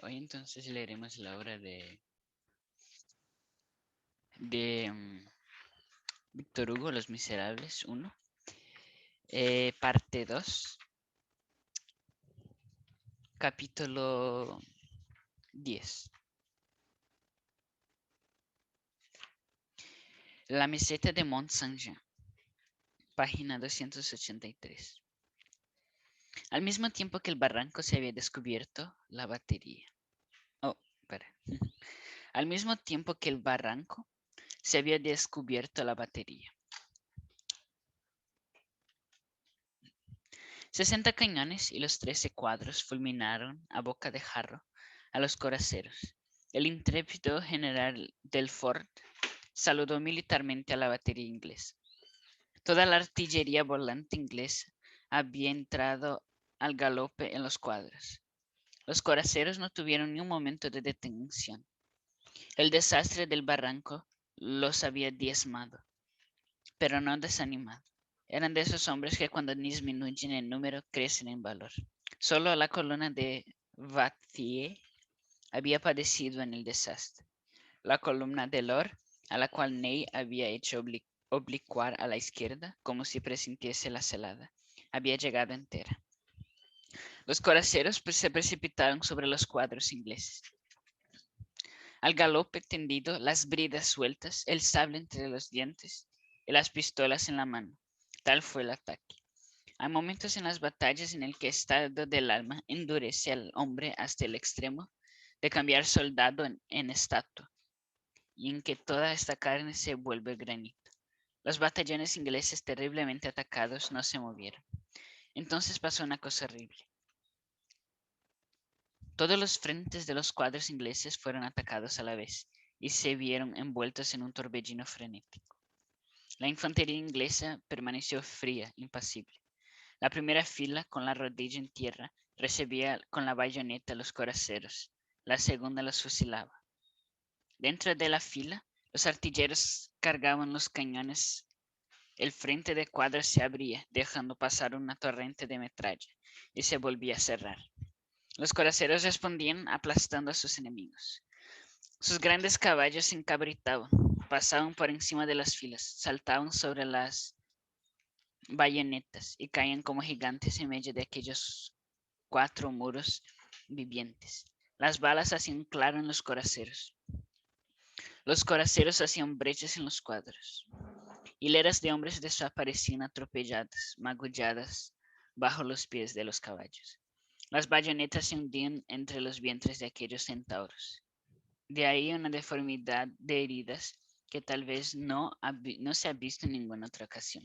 Hoy entonces leeremos la obra de Víctor Hugo, Los Miserables 1, parte 2, capítulo 10. La meseta de Mont Saint-Jean, página 283. Al mismo tiempo que el barranco se había descubierto la batería. Al mismo tiempo que el barranco se había descubierto la batería. 60 cañones y los 13 cuadros fulminaron a boca de jarro a los coraceros. El intrépido general Delfort saludó militarmente a la batería inglesa. Toda la artillería volante inglesa había entrado al galope en los cuadros. Los coraceros no tuvieron ni un momento de detención. El desastre del barranco los había diezmado, pero no desanimado. Eran de esos hombres que cuando disminuyen en número crecen en valor. Solo la columna de Wathier había padecido en el desastre. La columna de Lor, a la cual Ney había hecho oblicuar a la izquierda, como si presintiese la celada, había llegado entera. Los coraceros se precipitaron sobre los cuadros ingleses. Al galope tendido, las bridas sueltas, el sable entre los dientes y las pistolas en la mano. Tal fue el ataque. Hay momentos en las batallas en el que el estado del alma endurece al hombre hasta el extremo de cambiar soldado en estatua, y en que toda esta carne se vuelve granito. Los batallones ingleses terriblemente atacados no se movieron. Entonces pasó una cosa horrible. Todos los frentes de los cuadros ingleses fueron atacados a la vez y se vieron envueltos en un torbellino frenético. La infantería inglesa permaneció fría, impasible. La primera fila, con la rodilla en tierra, recibía con la bayoneta a los coraceros. La segunda los fusilaba. Dentro de la fila, los artilleros cargaban los cañones. El frente de cuadros se abría, dejando pasar una torrente de metralla, y se volvía a cerrar. Los coraceros respondían aplastando a sus enemigos. Sus grandes caballos se encabritaban, pasaban por encima de las filas, saltaban sobre las bayonetas y caían como gigantes en medio de aquellos 4 muros vivientes. Las balas hacían claro en los coraceros. Los coraceros hacían brechas en los cuadros. Hileras de hombres desaparecían atropelladas, magulladas bajo los pies de los caballos. Las bayonetas se hundían entre los vientres de aquellos centauros. De ahí una deformidad de heridas que tal vez no se ha visto en ninguna otra ocasión.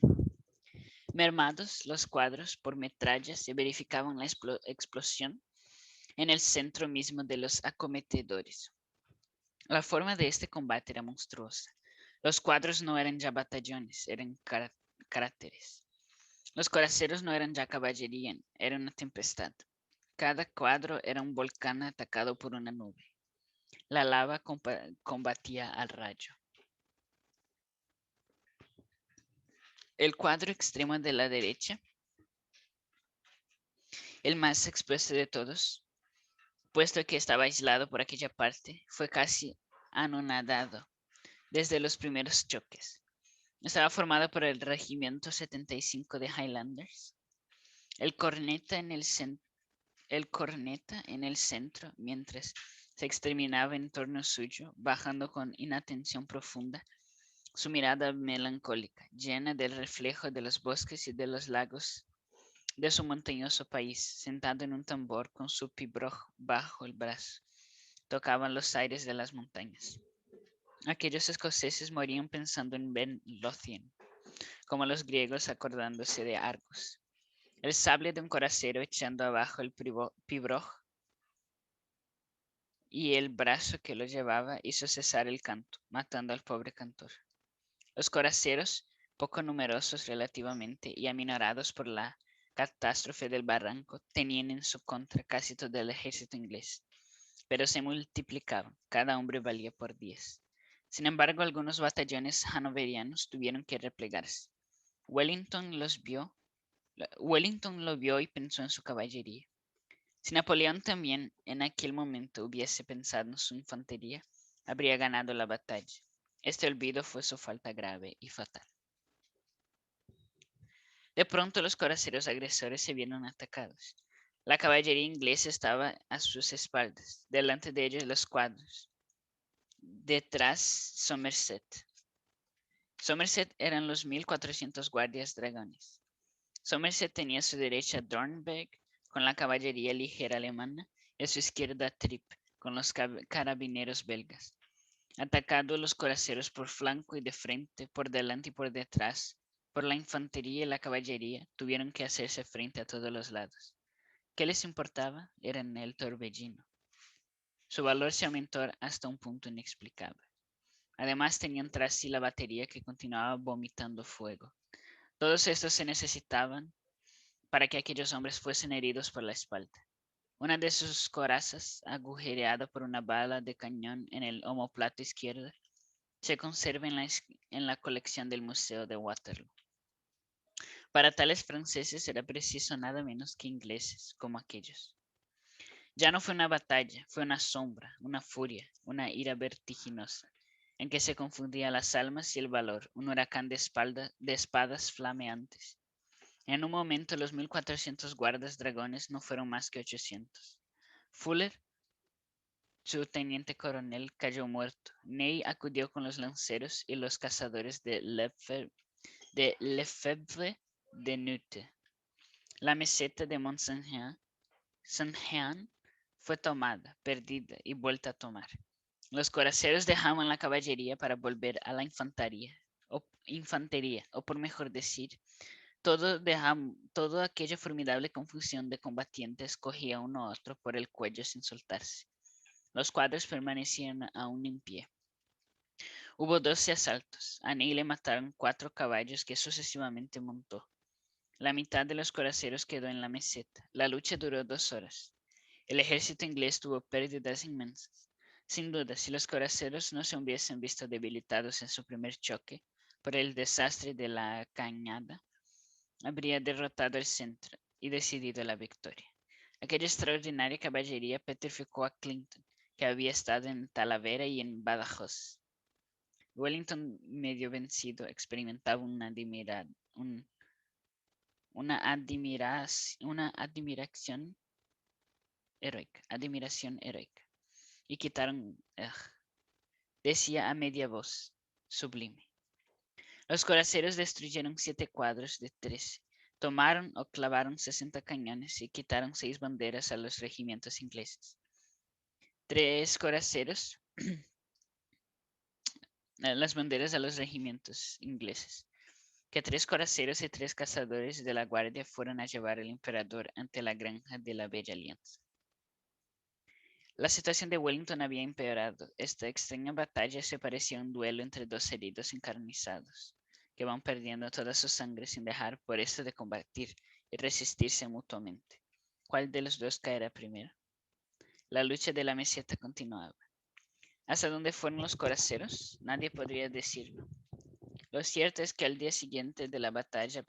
Mermados los cuadros por metrallas, se verificaban la explosión en el centro mismo de los acometedores. La forma de este combate era monstruosa. Los cuadros no eran ya batallones, eran cráteres. Los coraceros no eran ya caballería, era una tempestad. Cada cuadro era un volcán atacado por una nube. La lava combatía al rayo. El cuadro extremo de la derecha, el más expuesto de todos, puesto que estaba aislado por aquella parte, fue casi anonadado desde los primeros choques. Estaba formado por el regimiento 75 de Highlanders, el corneta en el centro, mientras se exterminaba en torno suyo, bajando con inatención profunda, su mirada melancólica, llena del reflejo de los bosques y de los lagos de su montañoso país, sentado en un tambor con su pibroch bajo el brazo. Tocaban los aires de las montañas. Aquellos escoceses morían pensando en Ben Lothian, como los griegos acordándose de Argos. El sable de un coracero echando abajo el pibroch y el brazo que lo llevaba hizo cesar el canto, matando al pobre cantor. Los coraceros, poco numerosos relativamente y aminorados por la catástrofe del barranco, tenían en su contra casi todo el ejército inglés, pero se multiplicaban, cada hombre valía por 10. Sin embargo, algunos batallones hanoverianos tuvieron que replegarse. Wellington lo vio y pensó en su caballería. Si Napoleón también en aquel momento hubiese pensado en su infantería, habría ganado la batalla. Este olvido fue su falta grave y fatal. De pronto los coraceros agresores se vieron atacados. La caballería inglesa estaba a sus espaldas, delante de ellos los cuadros, detrás Somerset. Somerset eran los 1400 guardias dragones. Somerset tenía a su derecha Dornberg con la caballería ligera alemana y a su izquierda Trippe con los carabineros belgas. Atacando los coraceros por flanco y de frente, por delante y por detrás, por la infantería y la caballería, tuvieron que hacerse frente a todos los lados. ¿Qué les importaba? Era en el torbellino. Su valor se aumentó hasta un punto inexplicable. Además tenían tras sí la batería que continuaba vomitando fuego. Todos estos se necesitaban para que aquellos hombres fuesen heridos por la espalda. Una de sus corazas, agujereada por una bala de cañón en el omóplato izquierdo, se conserva en la colección del Museo de Waterloo. Para tales franceses era preciso nada menos que ingleses como aquellos. Ya no fue una batalla, fue una sombra, una furia, una ira vertiginosa, en que se confundían las almas y el valor, un huracán de espadas flameantes. En un momento los 1400 guardas dragones no fueron más que 800. Fuller, su teniente coronel, cayó muerto. Ney acudió con los lanceros y los cazadores de Lefebvre de Noute. La meseta de Mont-Saint-Jean fue tomada, perdida y vuelta a tomar. Los coraceros dejaban la caballería para volver a la infantería, o por mejor decir, toda aquella formidable confusión de combatientes cogía uno a otro por el cuello sin soltarse. Los cuadros permanecían aún en pie. Hubo 12 asaltos. A Ney le mataron 4 caballos que sucesivamente montó. La mitad de los coraceros quedó en la meseta. La lucha duró 2 horas. El ejército inglés tuvo pérdidas inmensas. Sin duda, si los coraceros no se hubiesen visto debilitados en su primer choque por el desastre de la cañada, habría derrotado el centro y decidido la victoria. Aquella extraordinaria caballería petrificó a Clinton, que había estado en Talavera y en Badajoz. Wellington, medio vencido, experimentaba una admiración heroica. Y decía a media voz, sublime. Los coraceros destruyeron 7 cuadros de 13. Tomaron o clavaron 60 cañones y quitaron 6 banderas a los regimientos ingleses. 3 coraceros, las banderas a los regimientos ingleses. Que 3 coraceros y 3 cazadores de la guardia fueron a llevar al emperador ante la granja de la Bella Alianza. La situación de Wellington había empeorado. Esta extraña batalla se parecía a un duelo entre 2 heridos encarnizados, que van perdiendo toda su sangre sin dejar por esto de combatir y resistirse mutuamente. ¿Cuál de los dos caerá primero? La lucha de la meseta continuaba. ¿Hasta dónde fueron los coraceros? Nadie podría decirlo. Lo cierto es que al día siguiente de la batalla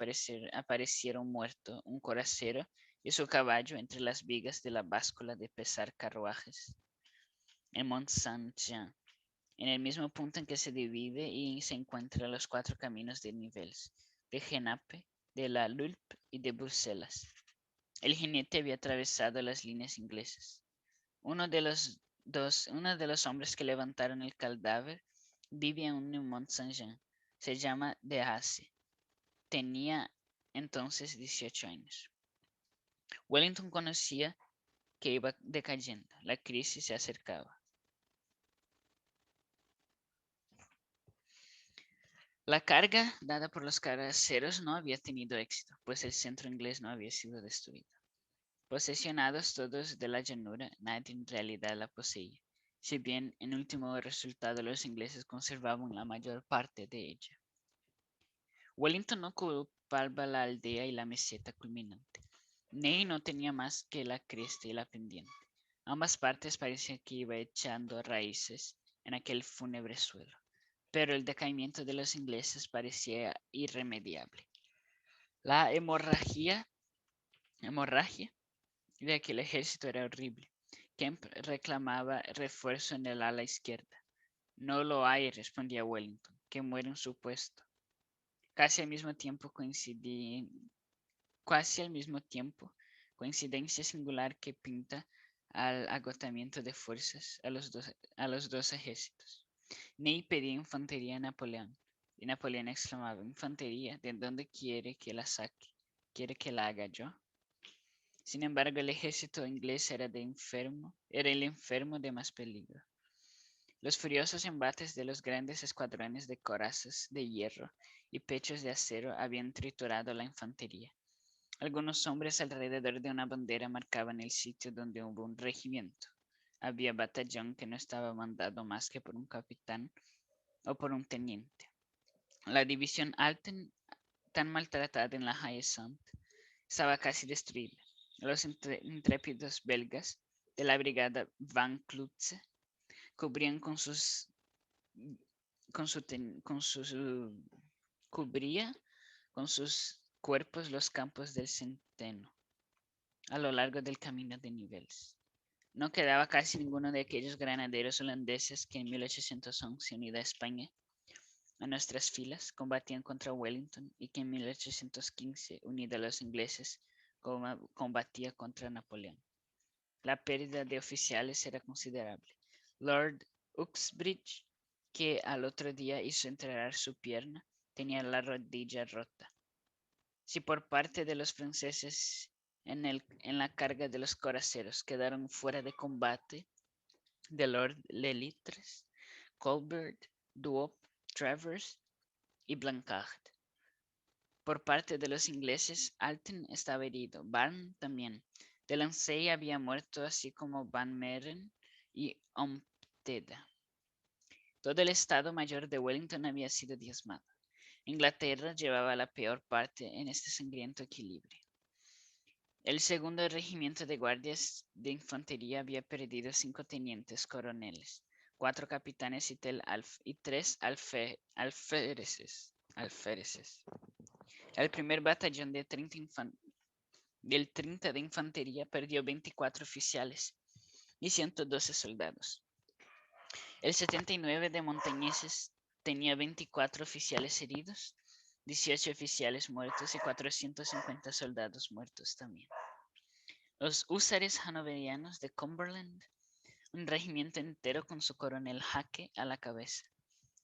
aparecieron muerto un coracero y su caballo entre las vigas de la báscula de pesar carruajes en Mont-Saint-Jean, en el mismo punto en que se divide y se encuentran los 4 caminos de Nivelles, de Genappe, de la Lulpe y de Bruselas. El jinete había atravesado las líneas inglesas. Uno de los hombres que levantaron el cadáver vive aún en Mont-Saint-Jean. Se llama Dehaze. Tenía entonces 18 años. Wellington conocía que iba decayendo. La crisis se acercaba. La carga dada por los coraceros no había tenido éxito, pues el centro inglés no había sido destruido. Posesionados todos de la llanura, nadie en realidad la poseía, si bien en último resultado los ingleses conservaban la mayor parte de ella. Wellington no ocupaba la aldea y la meseta culminante. Ney no tenía más que la cresta y la pendiente. Ambas partes parecían que iba echando raíces en aquel fúnebre suelo, pero el decaimiento de los ingleses parecía irremediable. La hemorragia de que el ejército era horrible. Kemp reclamaba refuerzo en el ala izquierda. No lo hay, respondía Wellington, que muere en su puesto. Casi al mismo tiempo coincidencia singular que pinta al agotamiento de fuerzas a los dos ejércitos. Ney pedía infantería a Napoleón, y Napoleón exclamaba: «¿Infantería? ¿De dónde quiere que la saque? ¿Quiere que la haga yo?». Sin embargo, el ejército inglés era el enfermo de más peligro. Los furiosos embates de los grandes escuadrones de corazas de hierro y pechos de acero habían triturado la infantería. Algunos hombres alrededor de una bandera marcaban el sitio donde hubo un regimiento. Había batallón que no estaba mandado más que por un capitán o por un teniente. La división Alten, tan maltratada en la Haie-Saint, estaba casi destruida. Los intrépidos belgas de la brigada Van Klutze cubrían cubría con sus cuerpos los campos del Centeno a lo largo del camino de Nivelles. No quedaba casi ninguno de aquellos granaderos holandeses que en 1811, unida a España a nuestras filas, combatían contra Wellington y que en 1815, unida a los ingleses, combatía contra Napoleón. La pérdida de oficiales era considerable. Lord Uxbridge, que al otro día hizo entregar su pierna, tenía la rodilla rota. Si por parte de los franceses en la carga de los coraceros quedaron fuera de combate de Lord Lelitres, Colbert, Duop, Travers y Blancard. Por parte de los ingleses, Alten estaba herido, Barne también. Delancey había muerto, así como Van Meren y Ompteda. Todo el Estado Mayor de Wellington había sido diezmado. Inglaterra llevaba la peor parte en este sangriento equilibrio. El segundo regimiento de guardias de infantería había perdido 5 tenientes coroneles, 4 capitanes y 3 alféreces. El primer batallón del 30 de infantería perdió 24 oficiales y 112 soldados. El 79 de montañeses tenía 24 oficiales heridos, 18 oficiales muertos y 450 soldados muertos también. Los húsares hanoverianos de Cumberland, un regimiento entero con su coronel Hake a la cabeza,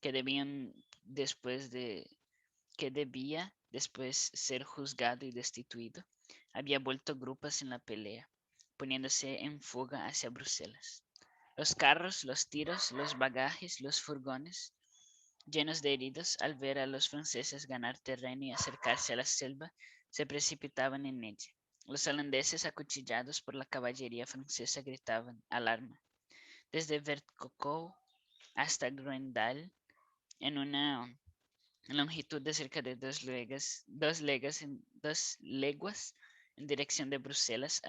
que debía después ser juzgado y destituido, había vuelto grupos en la pelea, poniéndose en fuga hacia Bruselas. Los carros, los tiros, los bagajes, los furgones, llenos de heridos, al ver a los franceses ganar terreno y acercarse a la selva, se precipitaban en ella. Los holandeses, acuchillados por la caballería francesa, gritaban alarma. Desde Vertcoco hasta Groendahl, en una longitud de cerca de 2 leguas en dirección de Bruselas,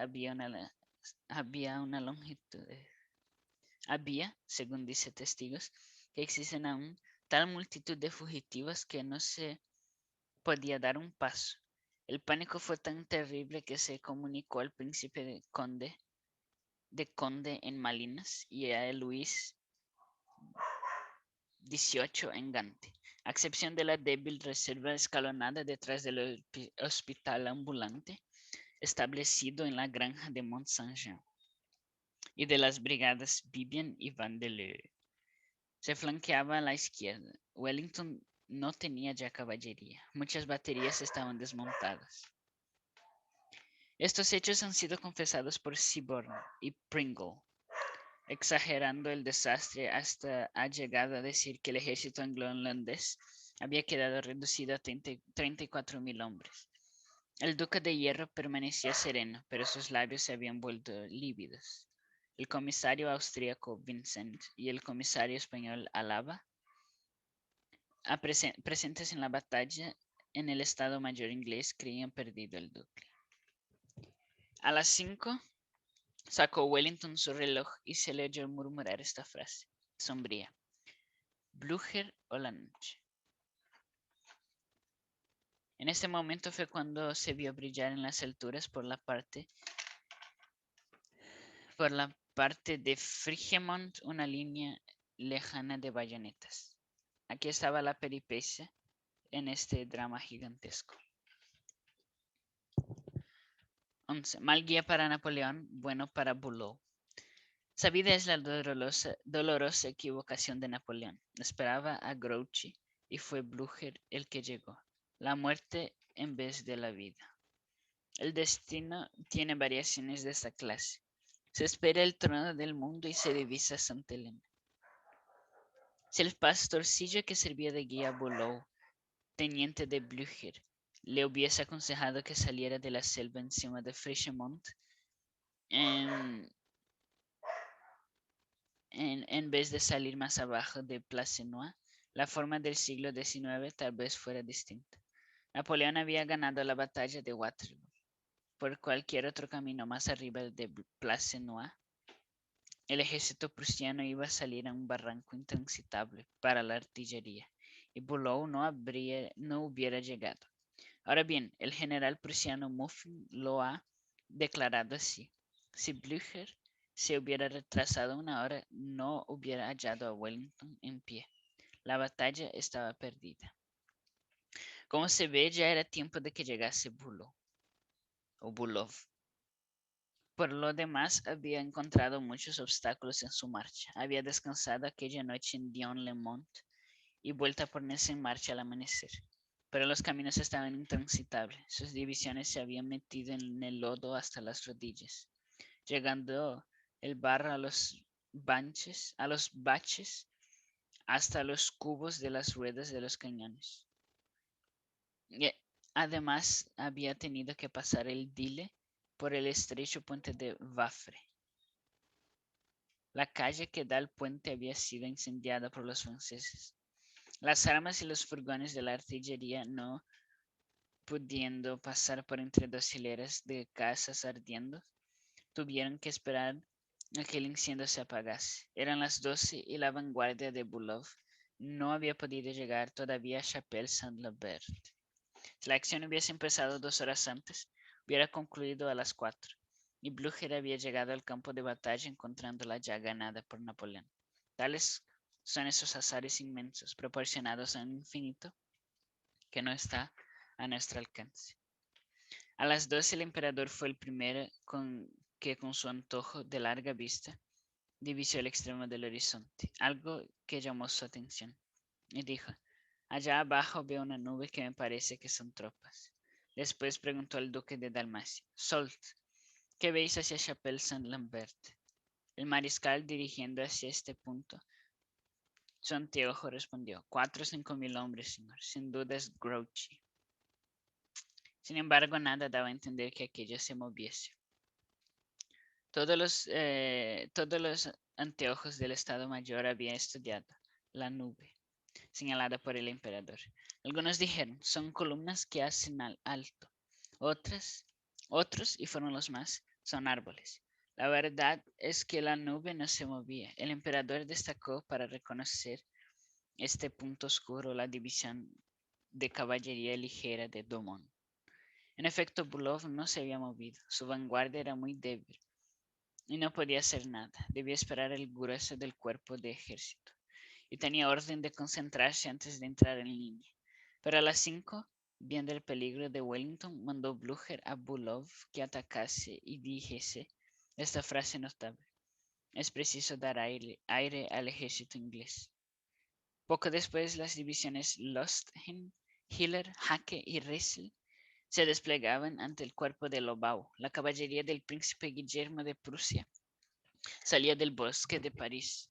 había, según dice testigos, que existen aún tal multitud de fugitivos que no se podía dar un paso. El pánico fue tan terrible que se comunicó al príncipe de Conde en Malinas y a Luis XVIII en Gante, a excepción de la débil reserva escalonada detrás del hospital ambulante establecido en la granja de Mont-Saint-Jean y de las brigadas Vivian y Vandeleur. Se flanqueaba a la izquierda. Wellington no tenía ya caballería. Muchas baterías estaban desmontadas. Estos hechos han sido confesados por Seaborn y Pringle, exagerando el desastre hasta ha llegado a decir que el ejército anglo-holandés había quedado reducido a 34,000 hombres. El duque de Hierro permanecía sereno, pero sus labios se habían vuelto lívidos. El comisario austríaco Vincent y el comisario español Alava, presentes en la batalla en el Estado Mayor inglés, creían perdido el duque. A las 5 sacó Wellington su reloj y se le oyó murmurar esta frase, sombría: «Blücher o la noche». En este momento fue cuando se vio brillar en las alturas por la parte Por la parte de Frigemont, una línea lejana de bayonetas. Aquí estaba la peripecia en este drama gigantesco. 11. Mal guía para Napoleón, bueno para Bulow. Sabida es la dolorosa equivocación de Napoleón. Esperaba a Grouchy y fue Blücher el que llegó. La muerte en vez de la vida. El destino tiene variaciones de esta clase. Se espera el trono del mundo y se divisa Santa Elena. Si el pastorcillo que servía de guía a Bulow, teniente de Blücher, le hubiese aconsejado que saliera de la selva encima de Frischemont, en vez de salir más abajo de Placenois, la forma del siglo XIX tal vez fuera distinta. Napoleón había ganado la batalla de Waterloo. Por cualquier otro camino más arriba de Placenois, el ejército prusiano iba a salir a un barranco intransitable para la artillería, y Bulow no hubiera llegado. Ahora bien, el general prusiano Muffin lo ha declarado así. Si Blücher se hubiera retrasado una hora, no hubiera hallado a Wellington en pie. La batalla estaba perdida. Como se ve, ya era tiempo de que llegase Bulov. Por lo demás, había encontrado muchos obstáculos en su marcha. Había descansado aquella noche en Dion-le-Mont y vuelto a ponerse en marcha al amanecer. Pero los caminos estaban intransitables. Sus divisiones se habían metido en el lodo hasta las rodillas, llegando el barro a los baches hasta los cubos de las ruedas de los cañones. Y además, había tenido que pasar el Dyle por el estrecho puente de Wavre. La calle que da al puente había sido incendiada por los franceses. Las armas y los furgones de la artillería, no pudiendo pasar por entre dos hileras de casas ardiendo, tuvieron que esperar a que el incendio se apagase. Eran las 12 y la vanguardia de Bulov no había podido llegar todavía a Chapelle Saint-Lambert. Si la acción hubiese empezado 2 horas antes, hubiera concluido a las 4, y Blücher había llegado al campo de batalla encontrándola ya ganada por Napoleón. Tales son esos azares inmensos, proporcionados a un infinito que no está a nuestro alcance. A las 12 el emperador fue el primero que con su antojo de larga vista divisó el extremo del horizonte, algo que llamó su atención, y dijo: allá abajo veo una nube que me parece que son tropas. Después preguntó al duque de Dalmacia: Soult, ¿qué veis hacia Chapelle Saint-Lambert? El mariscal, dirigiendo hacia este punto su anteojo, respondió: 4 o 5 mil hombres, señor. Sin duda es Grouchy. Sin embargo, nada daba a entender que aquello se moviese. Todos los anteojos del Estado Mayor habían estudiado la nube señalada por el emperador. Algunos dijeron: son columnas que hacen al alto. Otros, y fueron los más, son árboles. La verdad es que la nube no se movía. El emperador destacó para reconocer este punto oscuro la división de caballería ligera de Domon. En efecto, Bulov no se había movido. Su vanguardia era muy débil y no podía hacer nada. Debía esperar el grueso del cuerpo de ejército y tenía orden de concentrarse antes de entrar en línea. Pero a las 5, viendo el peligro de Wellington, mandó Blücher a Bulov que atacase y dijese esta frase notable: es preciso dar aire al ejército inglés. Poco después, las divisiones Losthin, Hiller, Hacke y Ressel se desplegaban ante el cuerpo de Lobau. La caballería del príncipe Guillermo de Prusia salía del bosque de París.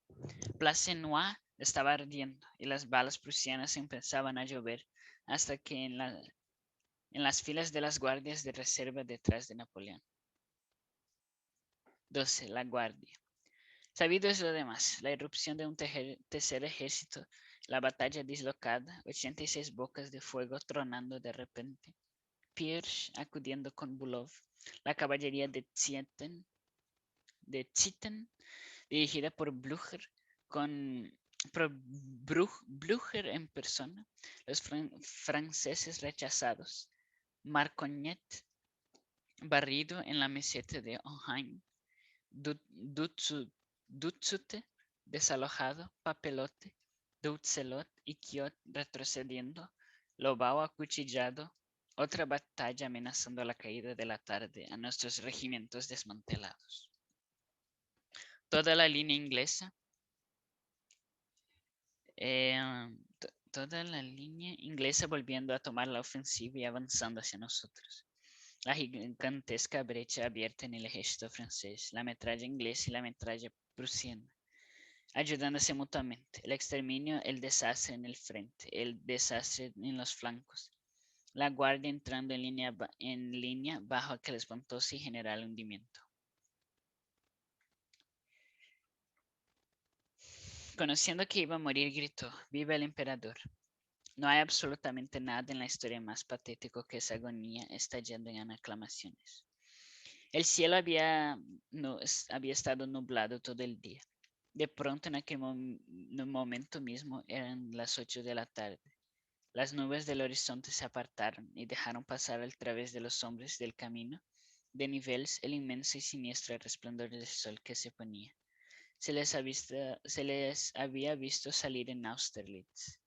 Placenois estaba ardiendo y las balas prusianas empezaban a llover hasta que en las filas de las guardias de reserva detrás de Napoleón. 12. La guardia. Sabido es lo demás: la irrupción de un tercer ejército, la batalla dislocada, 86 bocas de fuego tronando de repente, Pirch acudiendo con Bulov, la caballería de Zieten, dirigida por Blücher, Blücher en persona, los franceses rechazados, Marcognet barrido en la meseta de Ohain, Dutzute, desalojado, Papelote, Dutzelot y Quiot retrocediendo, Lobao acuchillado, otra batalla amenazando la caída de la tarde a nuestros regimientos desmantelados. Toda la línea inglesa, toda la línea inglesa volviendo a tomar la ofensiva y avanzando hacia nosotros. La gigantesca brecha abierta en el ejército francés, la metralla inglesa y la metralla prusiana, ayudándose mutuamente. El exterminio, el desastre en el frente, el desastre en los flancos. La guardia entrando en línea bajo aquel espantoso y general hundimiento. Conociendo que iba a morir, gritó: ¡Viva el emperador! No hay absolutamente nada en la historia más patético que esa agonía estallando en aclamaciones. El cielo había estado nublado todo el día. De pronto, en aquel momento mismo, eran las 8 de la tarde. Las nubes del horizonte se apartaron y dejaron pasar al través de los hombres del camino de niveles el inmenso y siniestro resplandor del sol que se ponía. Se les había visto salir en Austerlitz.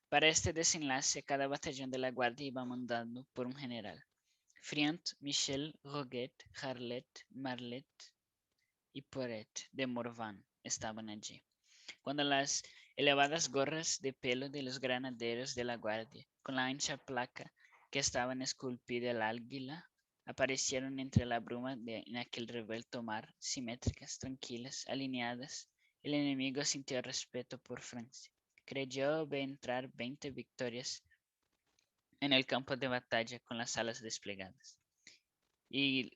Para este desenlace, cada batallón de la guardia iba mandado por un general. Friant, Michel, Roguet, Harlet, Marlet y Poret de Morvan estaban allí. Cuando las elevadas gorras de pelo de los granaderos de la guardia, con la ancha placa que estaban esculpida el águila, aparecieron entre la bruma en aquel revuelto mar, simétricas, tranquilas, alineadas, el enemigo sintió respeto por Francia. Creyó ver entrar 20 victorias en el campo de batalla con las alas desplegadas. Y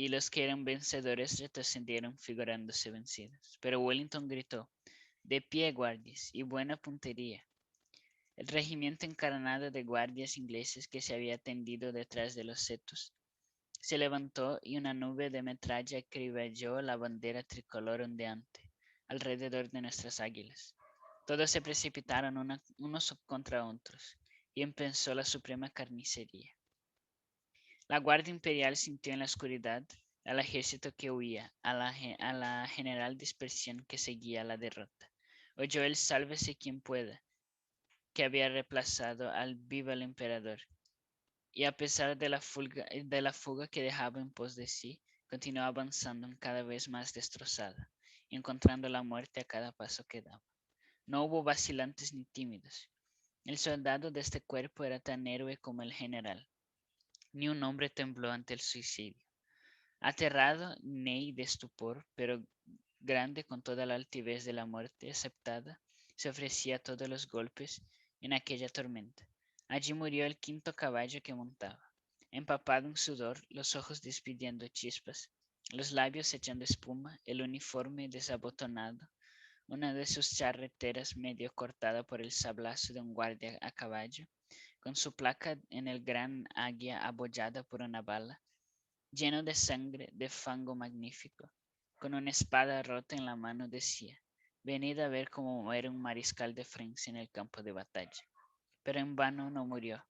los que eran vencedores retrocedieron figurándose vencidos. Pero Wellington gritó: ¡De pie, guardias, y buena puntería! El regimiento encarnado de guardias ingleses que se había tendido detrás de los setos se levantó y una nube de metralla acribilló la bandera tricolor ondeante alrededor de nuestras águilas. Todos se precipitaron unos contra otros y empezó la suprema carnicería. La Guardia Imperial sintió en la oscuridad al ejército que huía, a la general dispersión que seguía la derrota. Oyó el sálvese quien pueda, que había reemplazado al viva el emperador, y a pesar de la fuga que dejaba en pos de sí, continuó avanzando cada vez más destrozada, encontrando la muerte a cada paso que daba. No hubo vacilantes ni tímidos. El soldado de este cuerpo era tan héroe como el general. Ni un hombre tembló ante el suicidio. Aterrado, Ney de estupor, pero grande con toda la altivez de la muerte aceptada, se ofrecía a todos los golpes en aquella tormenta. Allí murió el quinto caballo que montaba, empapado en sudor, los ojos despidiendo chispas, los labios echando espuma, el uniforme desabotonado, una de sus charreteras medio cortada por el sablazo de un guardia a caballo, con su placa en el gran águila abollada por una bala, lleno de sangre, de fango magnífico, con una espada rota en la mano, decía: venid a ver cómo muere un mariscal de Francia en el campo de batalla. Pero en vano no murió.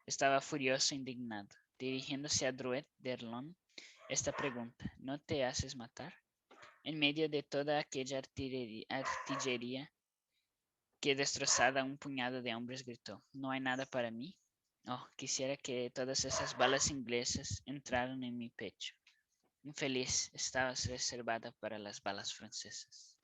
Estaba furioso e indignado, dirigiéndose a Drouet d'Erlon esta pregunta: ¿no te haces matar? En medio de toda aquella artillería que destrozada un puñado de hombres gritó: ¿no hay nada para mí? Oh, quisiera que todas esas balas inglesas entraran en mi pecho. Infeliz, estabas reservada para las balas francesas.